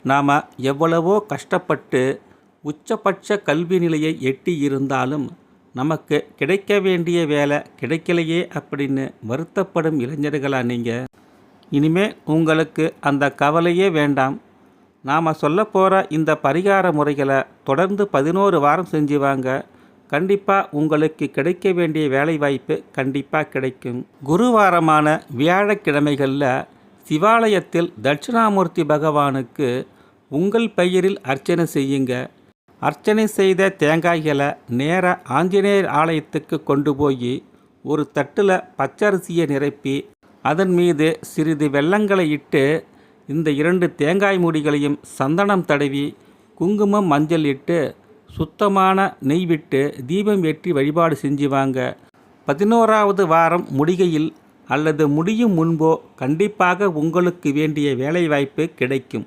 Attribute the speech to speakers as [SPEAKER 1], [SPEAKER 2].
[SPEAKER 1] நாம் எவ்வளவோ கஷ்டப்பட்டு உச்சபட்ச கல்வி நிலையை எட்டி இருந்தாலும் நமக்கு கிடைக்க வேண்டிய வேலை கிடைக்கலையே அப்படின்னு வருத்தப்படும் இளைஞர்களா நீங்கள்? இனிமே உங்களுக்கு அந்த கவலையே வேண்டாம். நாம் சொல்ல போகிற இந்த பரிகார முறைகளை தொடர்ந்து 11 வாரம் செஞ்சு வாங்க. கண்டிப்பாக உங்களுக்கு கிடைக்க வேண்டிய வேலை வாய்ப்பு கண்டிப்பாக கிடைக்கும். குருவாரமான வியாழக்கிழமைகளில் சிவாலயத்தில் தட்சிணாமூர்த்தி பகவானுக்கு உங்கள் பெயரில் அர்ச்சனை செய்யுங்க. அர்ச்சனை செய்த தேங்காய்களை நேர ஆஞ்சநேயர் ஆலயத்துக்கு கொண்டு போய் ஒரு தட்டில் பச்சரிசியை நிரப்பி அதன் மீது சிறிது வெல்லங்களை இட்டு இந்த 2 தேங்காய் மூடிகளையும் சந்தனம் தடவி குங்குமம் மஞ்சள் இட்டு சுத்தமான நெய் விட்டு தீபம் ஏற்றி வழிபாடு செஞ்சு வாங்க. 11வது வாரம் முடிகையில் அல்லது முடியும் முன்போ கண்டிப்பாக உங்களுக்கு வேண்டிய வேலைவாய்ப்பு கிடைக்கும்.